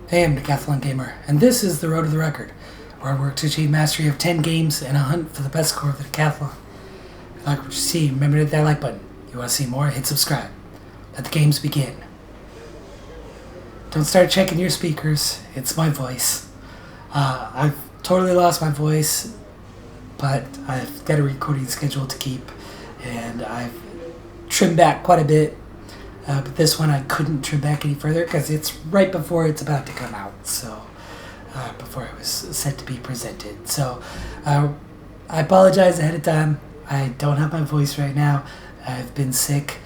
Hey, I'm Decathlon Gamer, and this is the Road to the Record, where I work to achieve mastery of 10 games and a hunt for the best score of the Decathlon. If you like what you see, remember to hit that like button. If you want to see more, hit subscribe. Let the games begin. Don't start checking your speakers, it's my voice. I've totally lost my voice, but I've got a recording schedule to keep, and I've trimmed back quite a bit. But this one I couldn't trim back any further because it's right before it's about to come out, so before it was set to be presented. So I apologize ahead of time. I don't have my voice right now. I've been sick.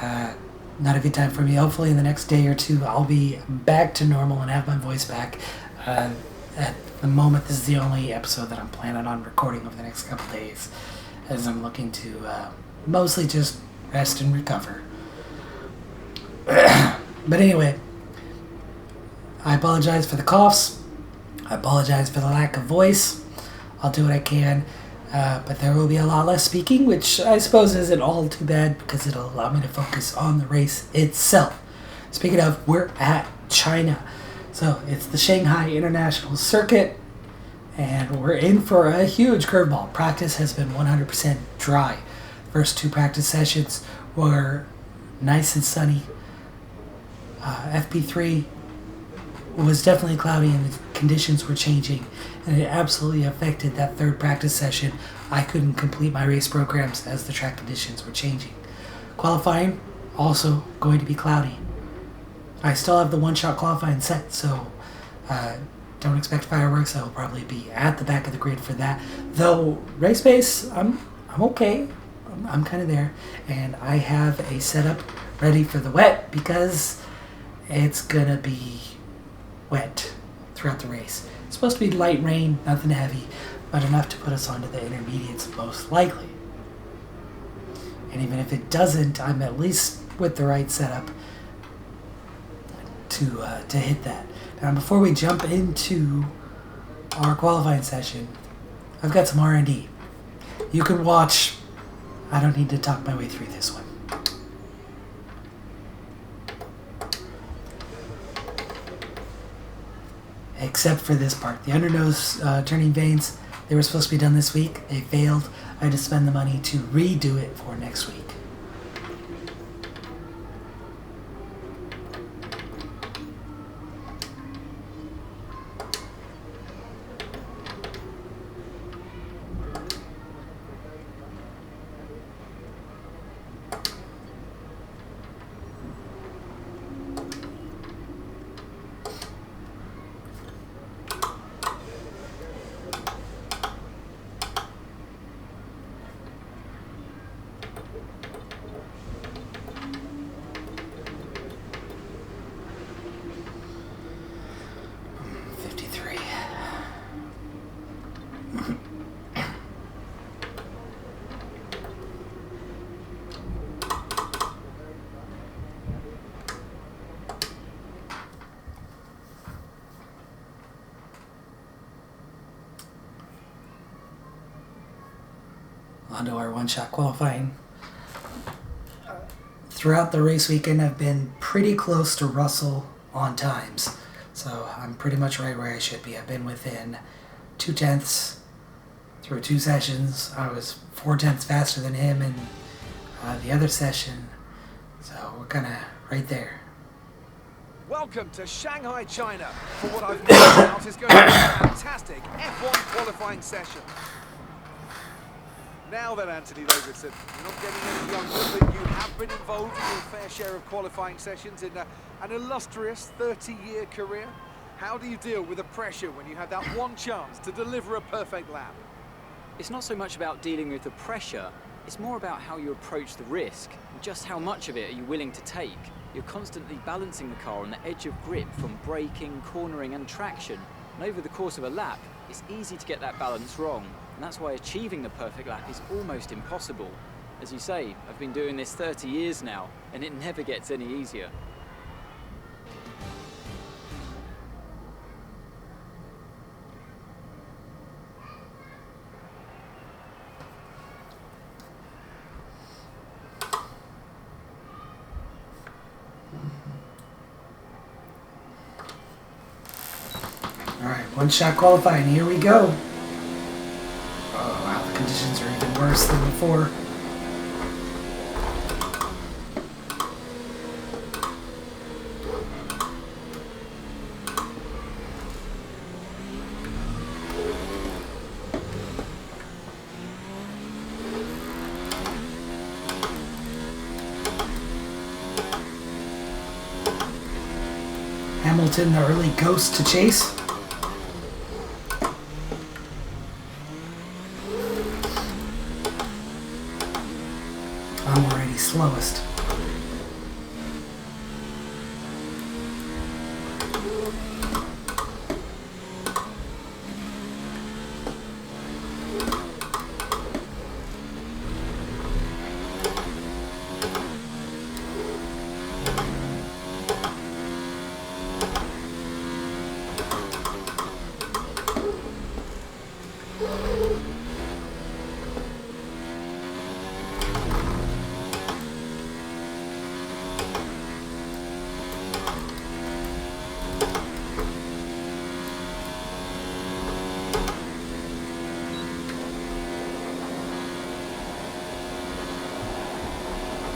Not a good time for me. Hopefully in the next day or two I'll be back to normal and have my voice back. At the moment, this is the only episode that I'm planning on recording over the next couple days, as I'm looking to mostly just rest and recover. But anyway, I apologize for the coughs. I apologize for the lack of voice. I'll do what I can, but there will be a lot less speaking, which I suppose isn't all too bad because it'll allow me to focus on the race itself. Speaking of, we're at China. So it's the Shanghai International Circuit, and we're in for a huge curveball. Practice has been 100% dry. First two practice sessions were nice and sunny. FP3 was definitely cloudy and the conditions were changing, and it absolutely affected that third practice session. I couldn't complete my race programs as the track conditions were changing. Qualifying, also going to be cloudy. I still have the one-shot qualifying set, so don't expect fireworks. I will probably be at the back of the grid for that. Though race pace, I'm okay. I'm kind of there, and I have a setup ready for the wet because it's gonna be wet throughout the race. It's supposed to be light rain, nothing heavy, but enough to put us onto the intermediates most likely. And even if it doesn't, I'm at least with the right setup to hit that. Now, before we jump into our qualifying session, I've got some R&D. You can watch. I don't need to talk my way through this one. Except for this part. The undernose turning vanes, they were supposed to be done this week. They failed. I had to spend the money to redo it for next week. Onto our one-shot qualifying. Throughout the race weekend, I've been pretty close to Russell on times, so I'm pretty much right where I should be. I've been within 2/10 through two sessions. I was 4/10 faster than him in the other session, so we're kind of right there. Welcome to Shanghai, China, for what I've no doubt is going to be a fantastic F1 qualifying session. Now then, Anthony Davidson, you're not getting any younger, but you have been involved in your fair share of qualifying sessions in an illustrious 30-year career. How do you deal with the pressure when you have that one chance to deliver a perfect lap? It's not so much about dealing with the pressure, it's more about how you approach the risk, and just how much of it are you willing to take. You're constantly balancing the car on the edge of grip from braking, cornering and traction, and over the course of a lap, it's easy to get that balance wrong. And that's why achieving the perfect lap is almost impossible. As you say, I've been doing this 30 years now, and it never gets any easier. One shot qualifying, here we go. Oh wow, the conditions are even worse than before. Hamilton, the early ghost to chase. I'm already slowest.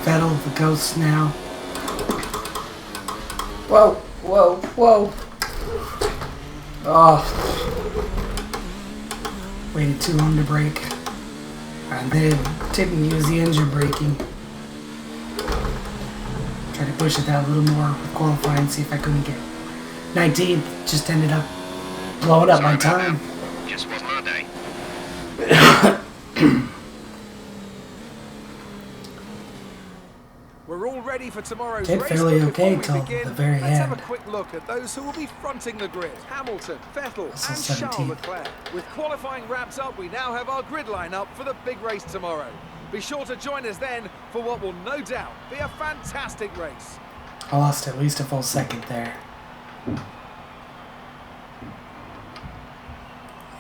Vettel, the ghost now. Whoa, whoa, whoa. Oh. Waited too long to brake. And then didn't use the engine braking. Tried to push it that a little more with qualifying, see if I couldn't get 19th. Just ended up blowing up my time. Just wasn't our day. We're all ready for tomorrow's Did race. fairly but okay before we till begin, the very let's have end. a quick look at those who will be fronting the grid. Hamilton, Vettel This is and Charles 17th. Leclerc. With qualifying wrapped up, we now have our grid lineup for the big race tomorrow. Be sure to join us then for what will no doubt be a fantastic race. I lost at least a full second there.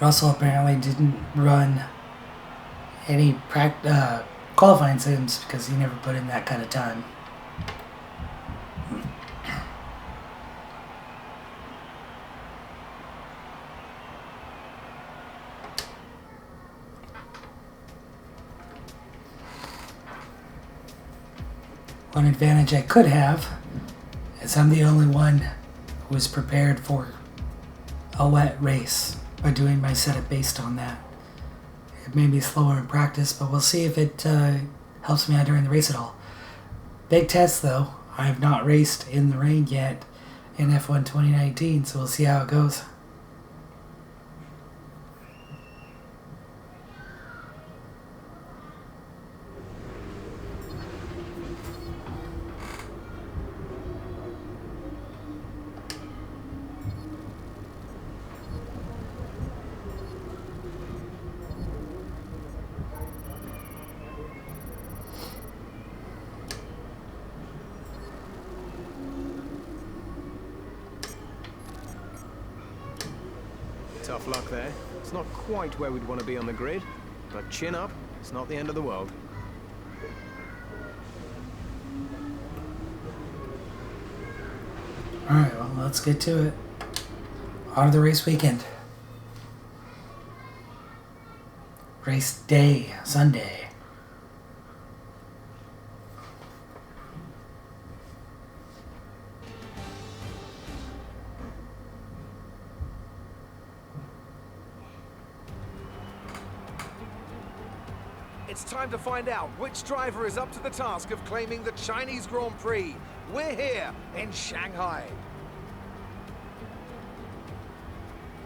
Russell apparently didn't run any qualifying sims because he never put in that kind of time. One advantage I could have is I'm the only one who was prepared for a wet race by doing my setup based on that. It made me slower in practice, but we'll see if it helps me out during the race at all. Big test though. I have not raced in the rain yet in F1 2019, so we'll see how it goes. Tough luck there. It's not quite where we'd want to be on the grid, but chin up, it's not the end of the world. Alright, well, let's get to it. On to the race weekend. Race day, Sunday. It's time to find out which driver is up to the task of claiming the Chinese Grand Prix. We're here in Shanghai.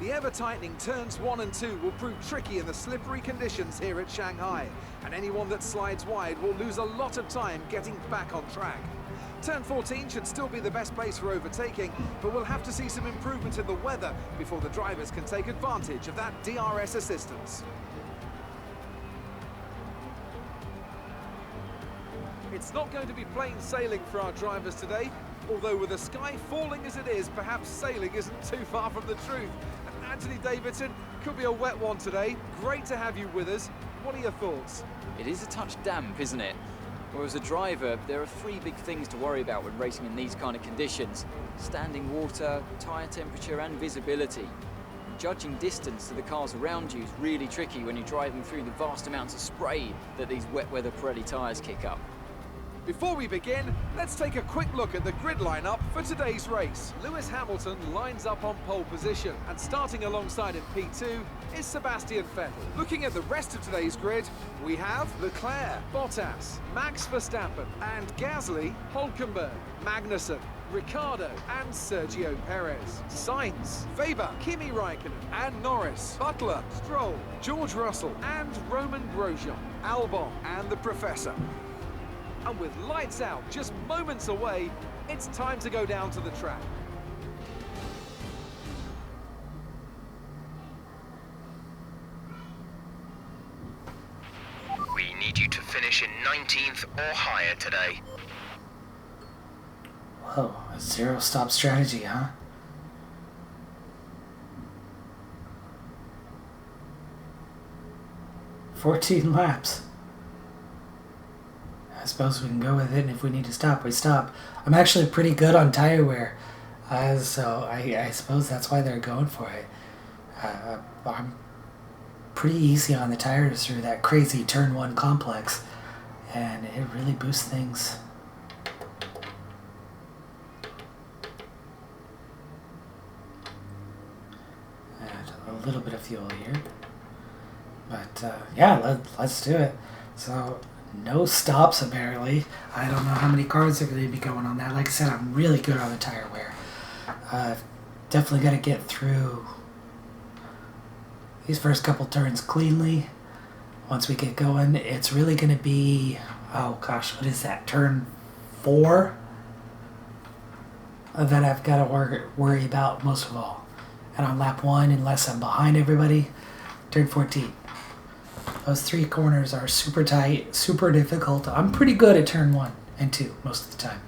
The ever-tightening turns 1 and 2 will prove tricky in the slippery conditions here at Shanghai, and anyone that slides wide will lose a lot of time getting back on track. Turn 14 should still be the best place for overtaking, but we'll have to see some improvement in the weather before the drivers can take advantage of that DRS assistance. It's not going to be plain sailing for our drivers today, although with the sky falling as it is, perhaps sailing isn't too far from the truth. And Anthony Davidson, could be a wet one today. Great to have you with us. What are your thoughts? It is a touch damp, isn't it? Well, as a driver, there are 3 big things to worry about when racing in these kind of conditions: standing water, tyre temperature and visibility. Judging distance to the cars around you is really tricky when you're driving through the vast amounts of spray that these wet weather Pirelli tyres kick up. Before we begin, let's take a quick look at the grid lineup for today's race. Lewis Hamilton lines up on pole position, and starting alongside in P2 is Sebastian Vettel. Looking at the rest of today's grid, we have Leclerc, Bottas, Max Verstappen, and Gasly, Hülkenberg, Magnussen, Ricciardo and Sergio Perez, Sainz, Weber, Kimi Raikkonen and Norris, Butler, Stroll, George Russell and Roman Grosjean, Albon and the Professor. And with lights out just moments away, it's time to go down to the track. We need you to finish in 19th or higher today. Whoa, a zero-stop strategy, huh? "14 laps. I suppose we can go with it, and if we need to stop, we stop. I'm actually pretty good on tire wear, so I suppose that's why they're going for it. I'm pretty easy on the tires through that crazy Turn 1 complex, and it really boosts things. A little bit of fuel here, but yeah, let's do it. So no stops apparently. I don't know how many cars are going to be going on that. Like I said, I'm really good on the tire wear. Definitely got to get through these first couple turns cleanly. Once we get going, it's really going to be, oh gosh, what is that, turn 4 that I've got to worry about most of all. And on lap 1, unless I'm behind everybody, turn 14. Those 3 corners are super tight, super difficult. I'm pretty good at turn 1 and 2 most of the time.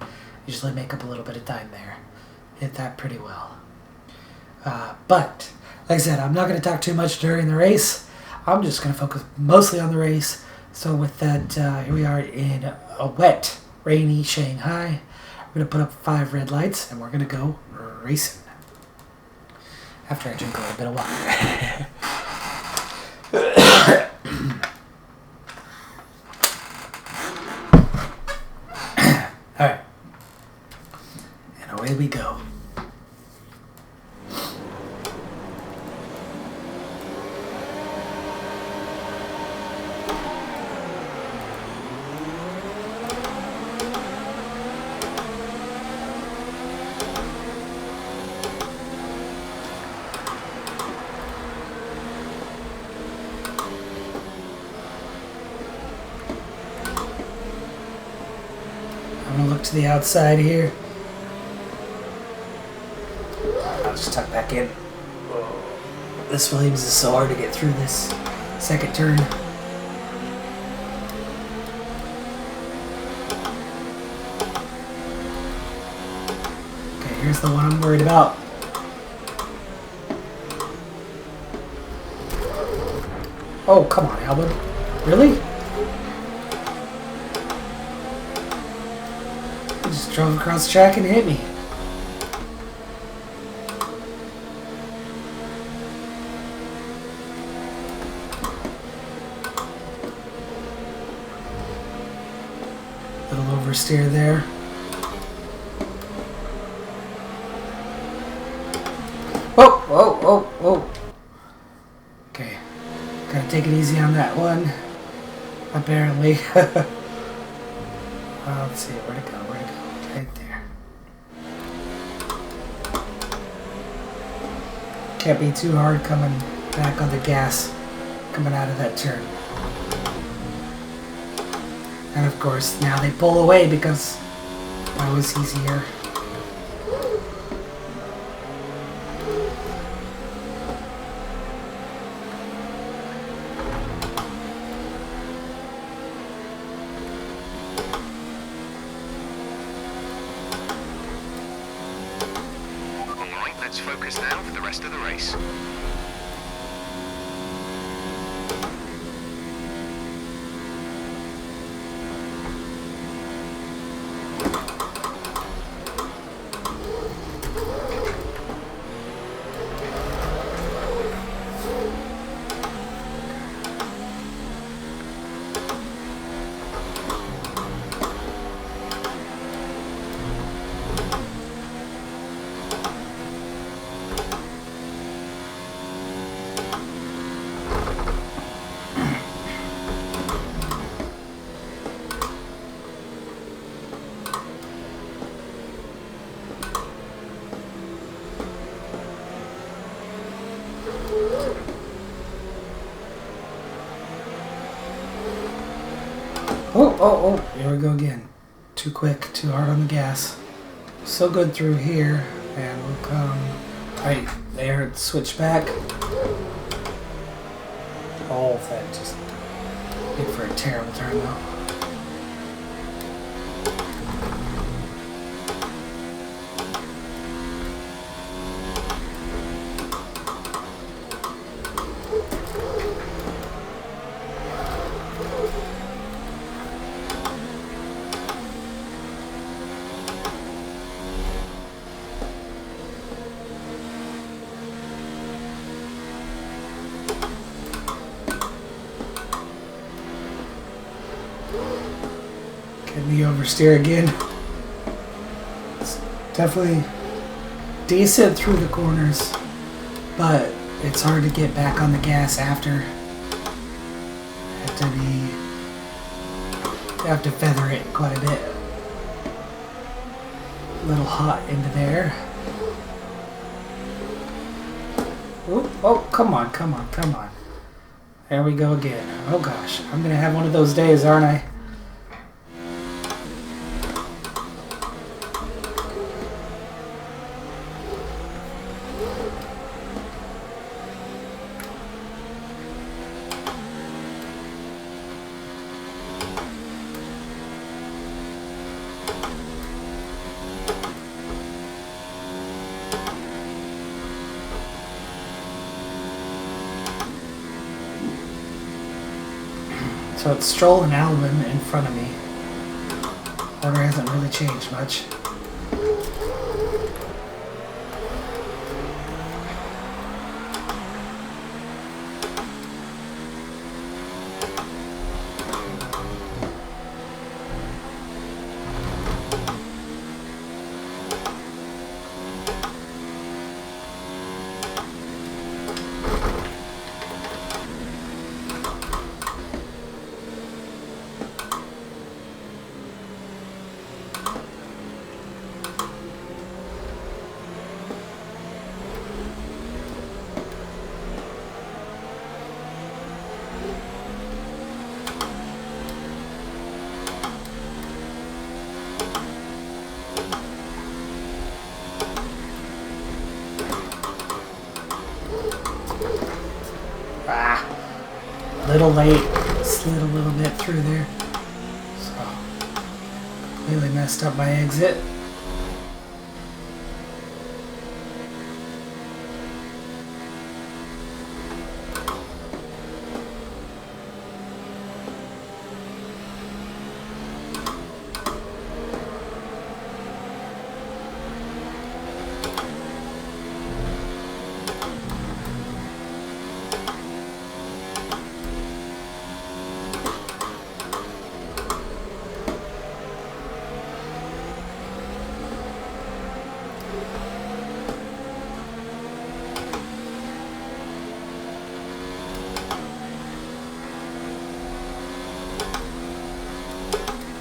Usually make up a little bit of time there. Hit that pretty well. But, like I said, I'm not going to talk too much during the race. I'm just going to focus mostly on the race. So with that, here we are in a wet, rainy Shanghai. We're going to put up 5 red lights, and we're going to go racing. After I drink a little bit of water. Alright. And away we go. I'm gonna look to the outside here. I'll just tuck back in. This Williams is so hard to get through this second turn. Okay, here's the one I'm worried about. Oh, come on, Albon. Really? Just drove across the track and hit me. Little oversteer there. Whoa, whoa, whoa, whoa. Okay, gotta take it easy on that one. Apparently. Let's see, where'd it go? Right there. Can't be too hard coming back on the gas, coming out of that turn. And of course, now they pull away because that was easier. Let's focus now for the rest of the race. oh, here we go again. Too quick, too hard on the gas. So good through here, and we'll come right there, switch back. Oh, that just hit for a terrible turn though. Can we oversteer again? It's definitely decent through the corners, but it's hard to get back on the gas after. Have to feather it quite a bit. A little hot into there. Oop, oh, come on. There we go again. Oh gosh, I'm gonna have one of those days, aren't I? So it's Stroll and Albon in front of me. Order hasn't really changed much. Little late, slid a little bit through there, so completely messed up my exit.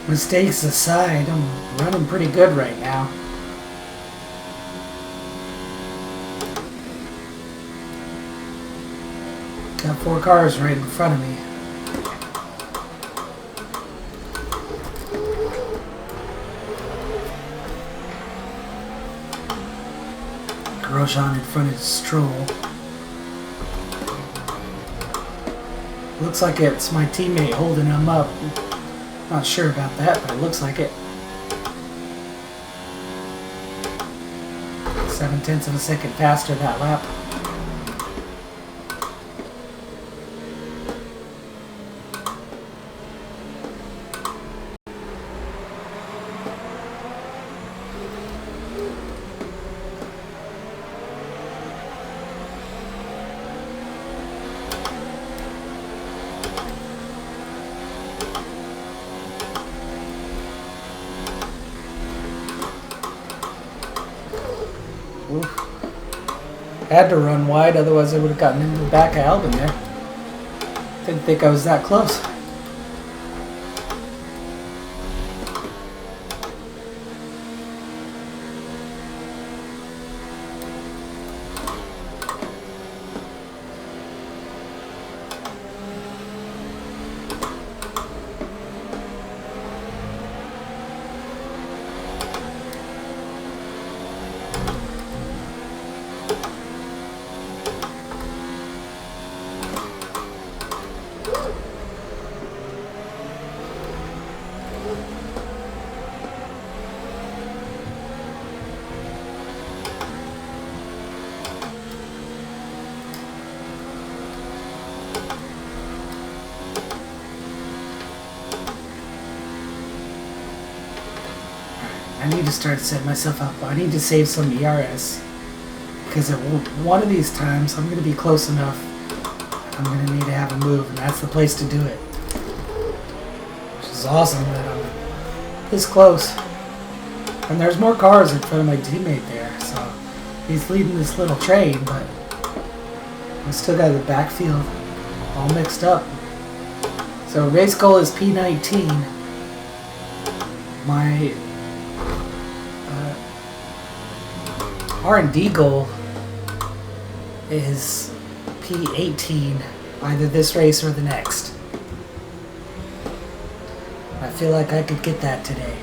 Mistakes aside, I'm running pretty good right now. Got 4 cars right in front of me. Grosjean in front of Stroll. Looks like it's my teammate holding him up. Not sure about that, but it looks like it. 0.7 of a second faster that lap. Oof. Had to run wide, otherwise I would have gotten into the back of Albon there. Didn't think I was that close. I need to start setting myself up. I need to save some ERS. Because at one of these times, I'm going to be close enough. I'm going to need to have a move, and that's the place to do it. Which is awesome that I'm this close. And there's more cars in front of my teammate there, so he's leading this little train, but I still got the backfield all mixed up. So race goal is P19. My R&D goal is P18, either this race or the next. I feel like I could get that today.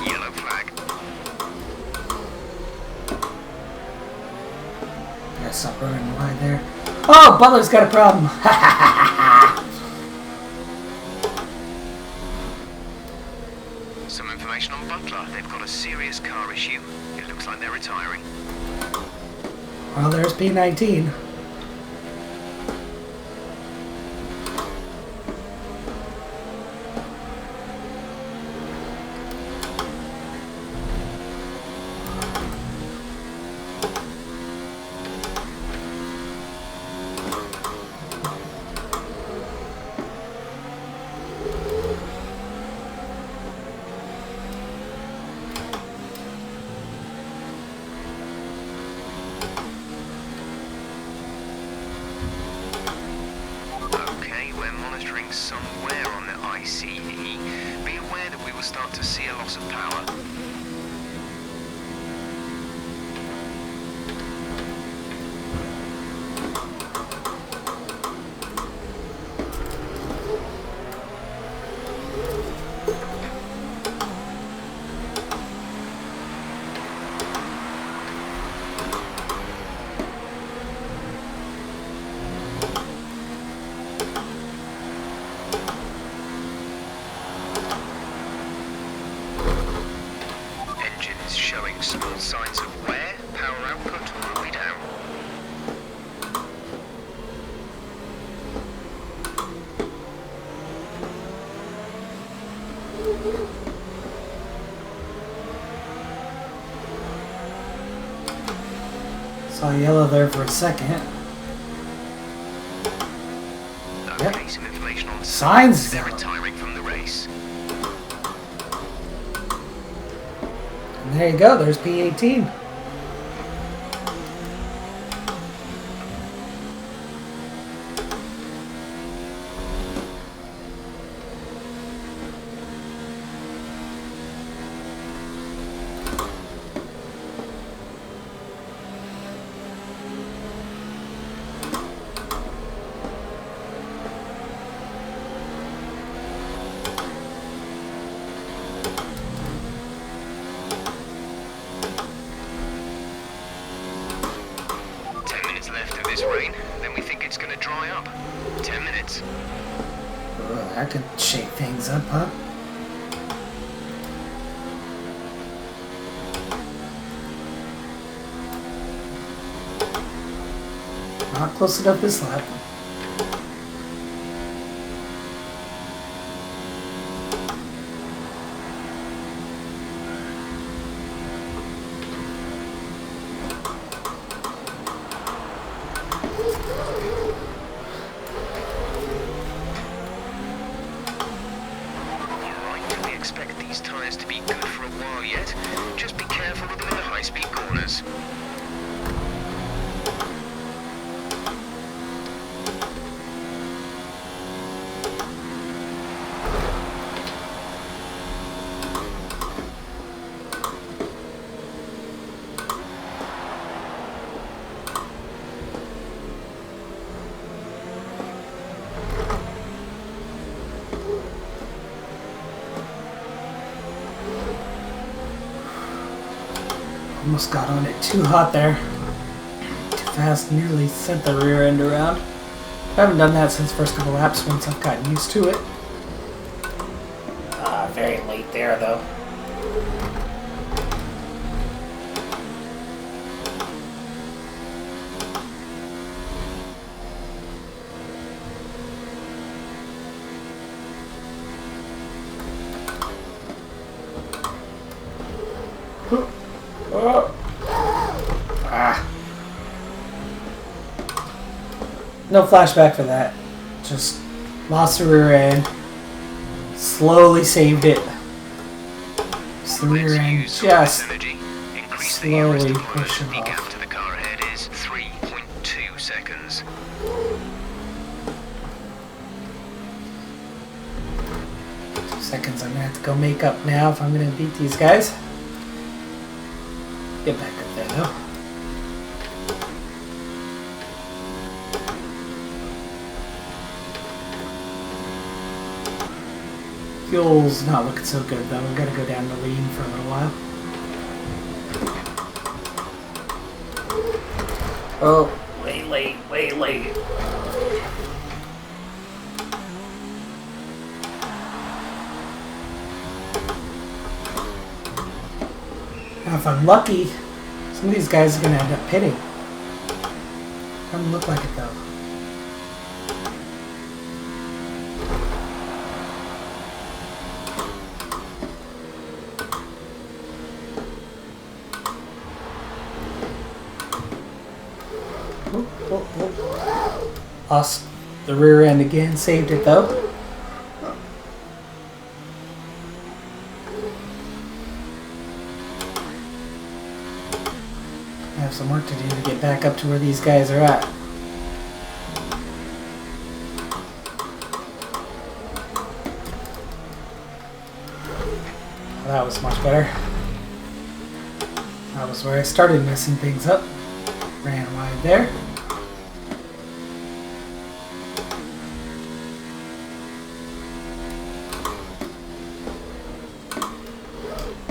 Yellow flag. Gotta stop running wide there. Oh, Butler's got a problem. Some information on Butler. They've got a serious car issue. It looks like they're retiring. Well, there's P19. Okay, we're monitoring somewhere on the ICE. Be aware that we will start to see a loss of power. Engines showing small signs of wear. Power output will be down. Saw yellow there for a second. Okay, some information on Signs they're down. retiring from the race. And there you go, there's P18. Rain, then we think it's going to dry up. 10 minutes. Ugh, that could shake things up, huh? Not close enough this lap. Expect these tyres to be good for a while yet. Just be careful of them in the high-speed corners. Almost got on it too hot there. Too fast, nearly sent the rear end around. I haven't done that since first couple laps once I've gotten used to it. Very late there though. Oh. Ah. No flashback for that. Just lost the rear end. Slowly saved it. Just the rear end just slowly pushing off. Gap to the car ahead is 3.2 seconds. 2 seconds. I'm gonna have to go make up now if I'm gonna beat these guys. Get back up there though. Fuel's not looking so good though. I've got to go down to lean for a little while. Oh, way late, way late. Now if I'm lucky, some of these guys are going to end up pitting. Doesn't look like it though. Lost the rear end again, saved it though. I have some work to do to get back up to where these guys are at. Well, that was much better. That was where I started messing things up. Ran wide there.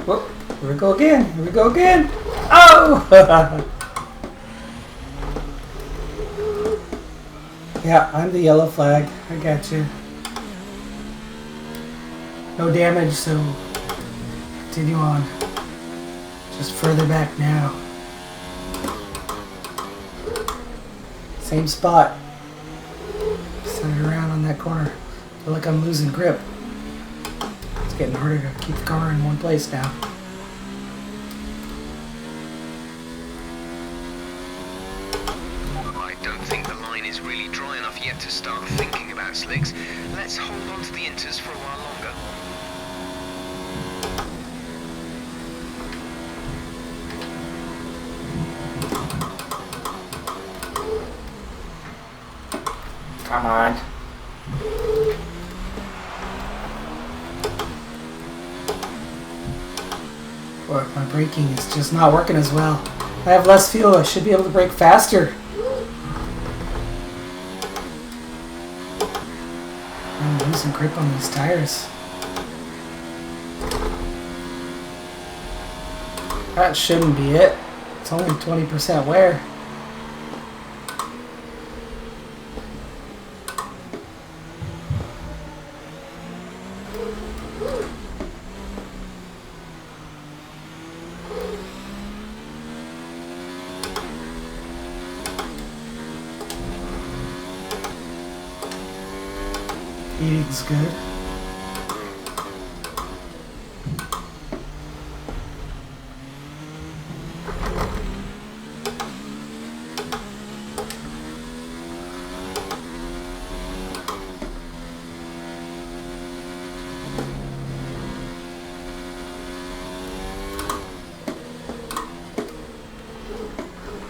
Whoop, here we go again. Here we go again. Oh! Yeah, I'm the yellow flag. I got you. No damage, so continue on. Just further back now. Same spot. Center around on that corner. Feel like I'm losing grip. It's getting harder to keep the car in one place now. I don't think the line is really dry enough yet to start thinking about slicks. Let's hold on to the inters for a while longer. Come on. Boy, my braking is just not working as well. I have less fuel. I should be able to brake faster. I'm losing grip on these tires. That shouldn't be it. It's only 20% wear. Eating's good.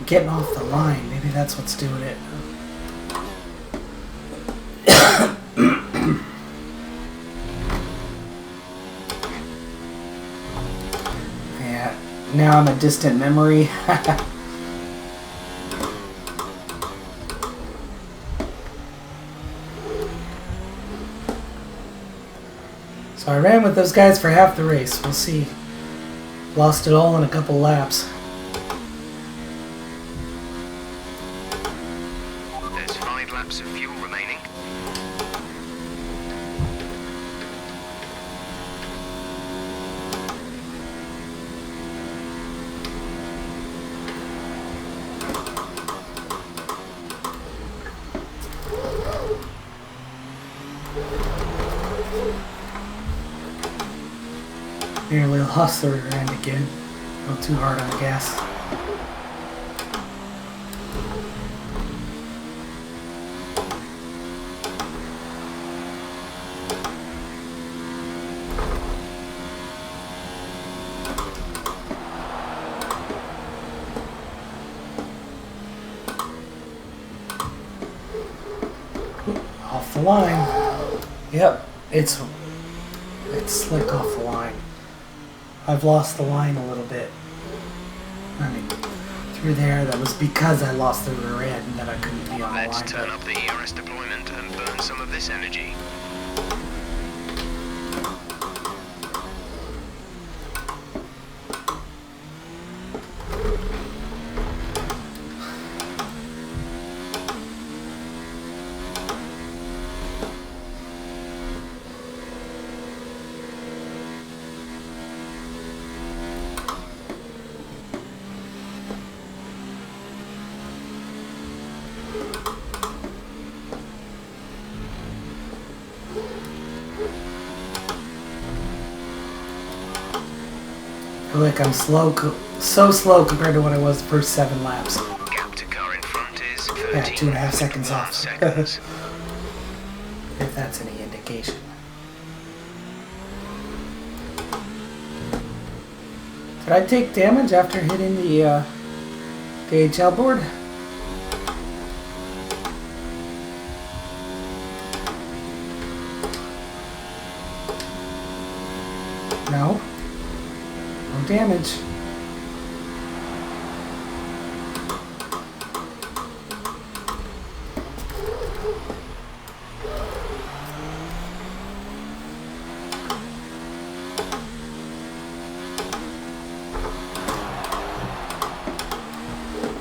Getting off the line, maybe that's what's doing it. Now I'm a distant memory. So I ran with those guys for half the race. We'll see. Lost it all in a couple laps. There's 5 laps of fuel remaining. Nearly lost the rear end again. Go too hard on the gas. Off the line. Yep, it's slick off the line. I've lost the line a little bit. I mean, through there, that was because I lost the rear end that I couldn't be on the line. Let's turn up the ERS deployment and burn some of this energy. I feel like I'm slow, so slow compared to what I was the first 7 laps. Gap to car in front is 13. Yeah, 2.5 seconds off. Seconds. If that's any indication. Did I take damage after hitting the DHL board? No. No damage.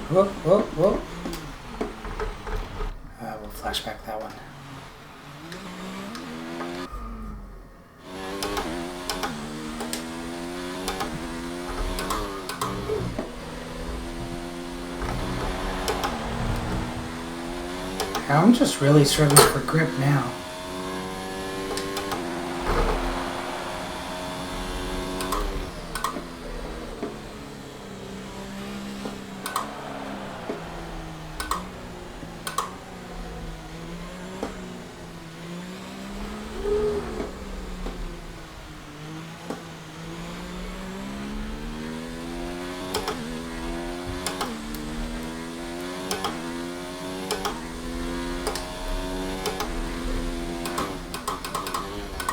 Whoa, whoa, whoa. We'll flashback that one. I'm just really struggling for grip now.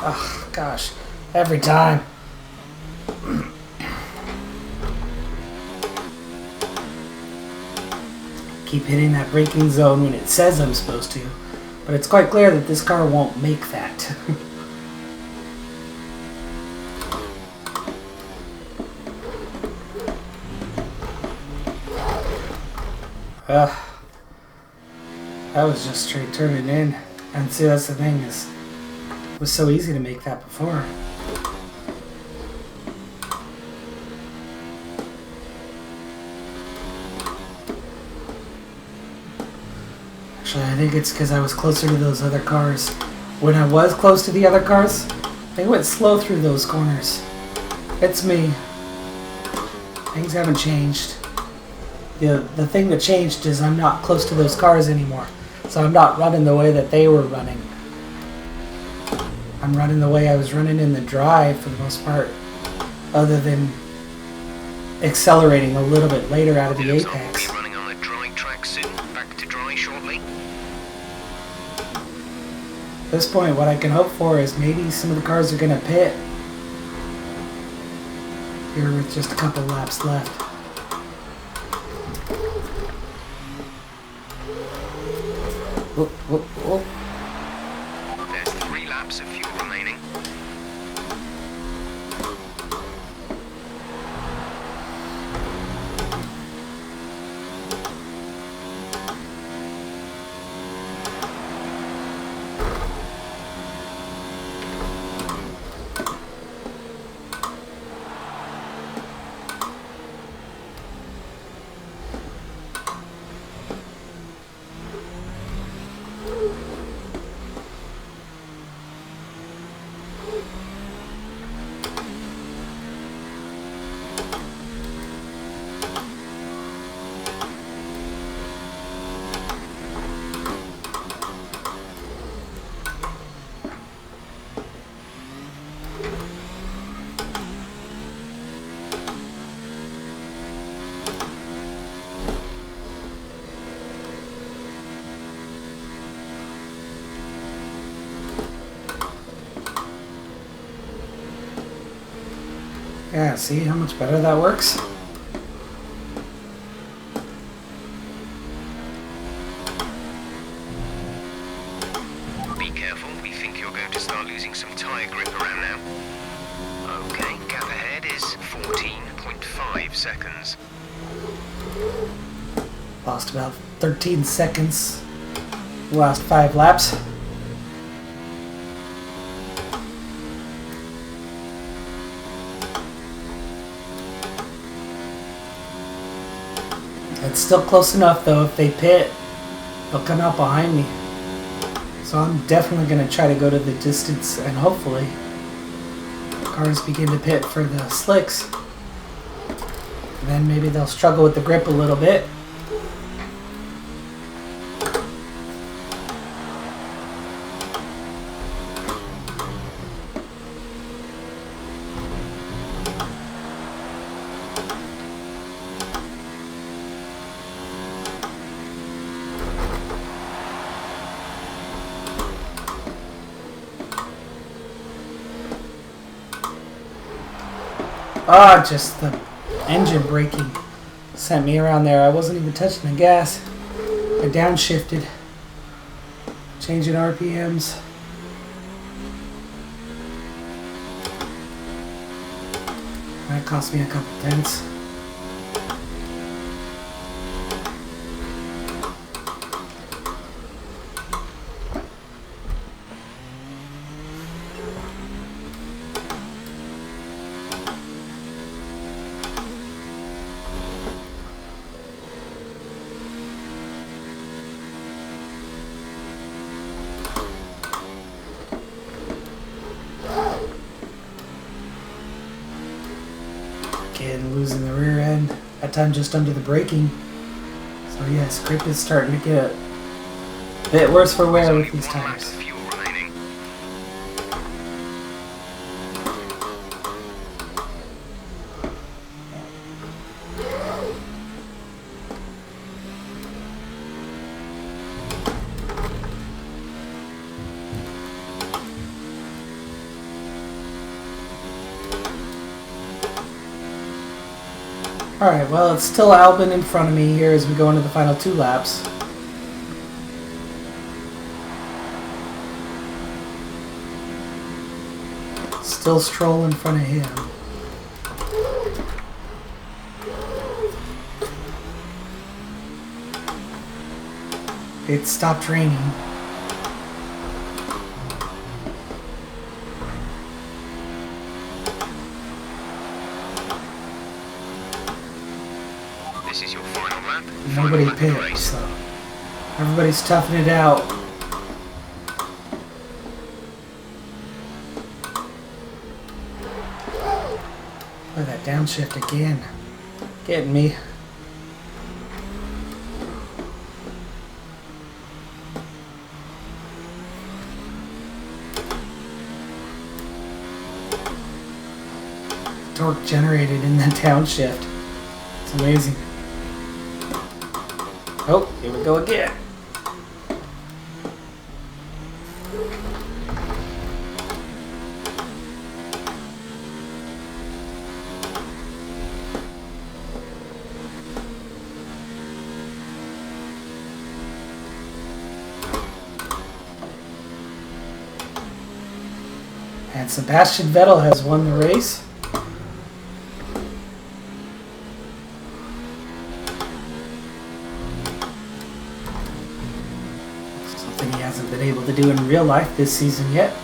Oh, gosh. Every time. Keep hitting that braking zone when it says I'm supposed to. But it's quite clear that this car won't make that. That was just straight turning in. And see, that's the thing is, it was so easy to make that before. Actually, I think it's because I was closer to those other cars. When I was close to the other cars, they went slow through those corners. It's me. Things haven't changed. The thing that changed is I'm not close to those cars anymore. So I'm not running the way that they were running. I'm running the way I was running in the drive for the most part, other than accelerating a little bit later out of the apex. We'll be running on a dry track soon. Back to dry shortly. At this point, what I can hope for is maybe some of the cars are going to pit here with just a couple laps left. Whoop, whoop, whoop. There's 3 laps of fuel remaining. Yeah, see how much better that works? Be careful, we think you're going to start losing some tyre grip around now. Okay, gap ahead is 14.5 seconds. Lost about 13 seconds. Last 5 laps. It's still close enough though. If they pit, they'll come out behind me. So I'm definitely going to try to go to the distance, and hopefully cars begin to pit for the slicks. And then maybe they'll struggle with the grip a little bit. Ah, just the engine braking sent me around there. I wasn't even touching the gas. I downshifted. Changing RPMs. That cost me a couple tenths. Again, losing the rear end. That time just under the braking. So yes, grip is starting to get a bit worse for wear with these tires. Fuel remaining. Alright, well, it's still Albin in front of me here as we go into the final 2 laps. Still Stroll in front of him. It stopped raining. This is your final lap. Nobody Final lap of the pit, race. so everybody's toughing it out. Look at that downshift again. Getting me. Torque generated in that downshift. It's amazing. Oh, here we go again. And Sebastian Vettel has won the race. Something he hasn't been able to do in real life this season yet.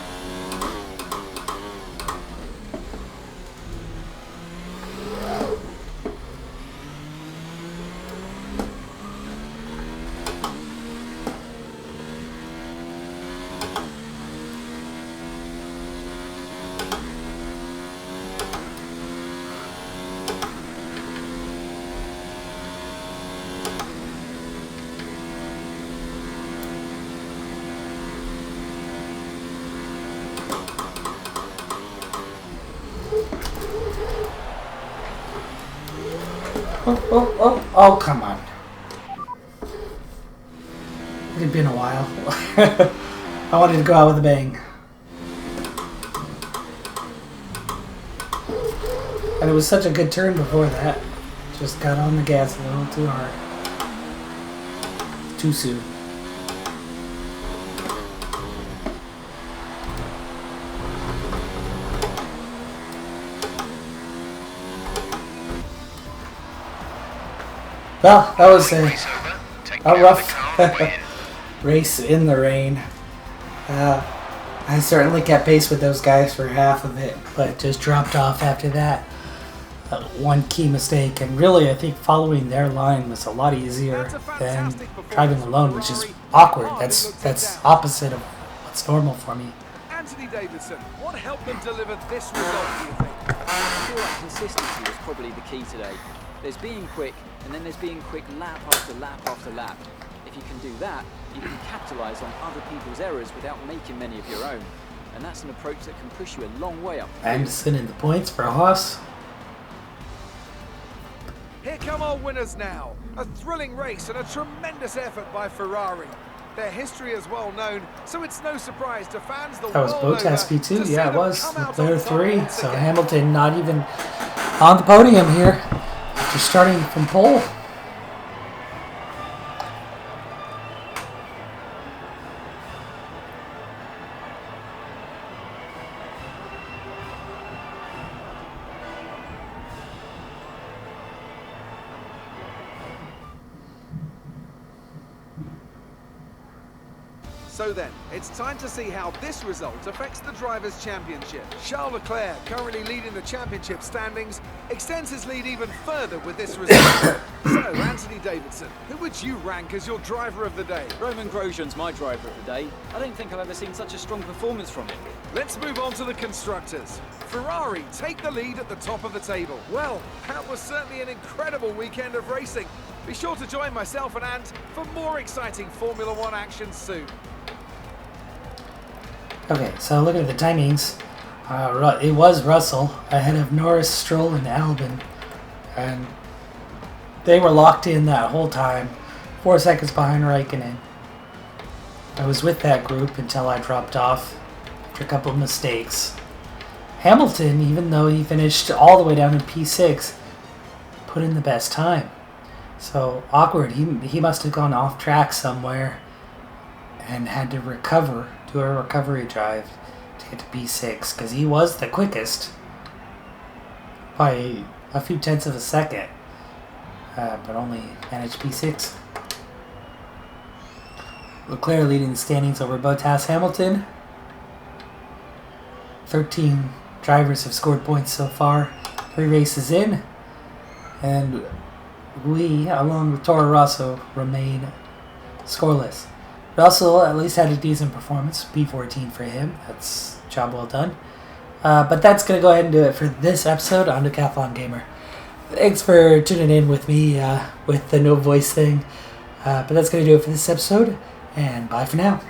Oh, come on. It had been a while. I wanted to go out with a bang. And it was such a good turn before that. Just got on the gas a little too hard. Too soon. Well, that was a rough race in the rain. I certainly kept pace with those guys for half of it, but just dropped off after that. One key mistake, and really I think following their line was a lot easier than driving alone, which is awkward. That's opposite of what's normal for me. Anthony Davidson, what helped them deliver this result, do you think? I feel like consistency was probably the key today. There's being quick, and then there's being quick lap after lap after lap. If you can do that, you can capitalise on other people's errors without making many of your own. And that's an approach that can push you a long way up. Anderson in the points for Haas. Here come our winners now. A thrilling race and a tremendous effort by Ferrari. Their history is well known, so it's no surprise to fans the That was world Bottas over P2, to yeah, see it them was. come out They're on top 3, once so again. Hamilton not even on the podium here after starting from pole. So then, it's time to see how this result affects the Drivers' Championship. Charles Leclerc, currently leading the championship standings, extends his lead even further with this result. So, Anthony Davidson, who would you rank as your driver of the day? Roman Grosjean's my driver of the day. I don't think I've ever seen such a strong performance from him. Let's move on to the constructors. Ferrari take the lead at the top of the table. Well, that was certainly an incredible weekend of racing. Be sure to join myself and Ant for more exciting Formula One action soon. Okay, so looking at the timings, it was Russell ahead of Norris, Stroll, and Albon, and they were locked in that whole time, 4 seconds behind Raikkonen. I was with that group until I dropped off after a couple of mistakes. Hamilton, even though he finished all the way down in P6, put in the best time. So awkward, he must have gone off track somewhere and had to recover, do a recovery drive to get to P6, because he was the quickest by a few tenths of a second, but only managed P6. Leclerc leading the standings over Bottas, Hamilton. 13 drivers have scored points so far, 3 races in, and we, along with Toro Rosso, remain scoreless. Russell at least had a decent performance, P14 for him. That's job well done. But that's going to go ahead and do it for this episode on Decathlon Gamer. Thanks for tuning in with me with the no voice thing. But that's going to do it for this episode, and bye for now.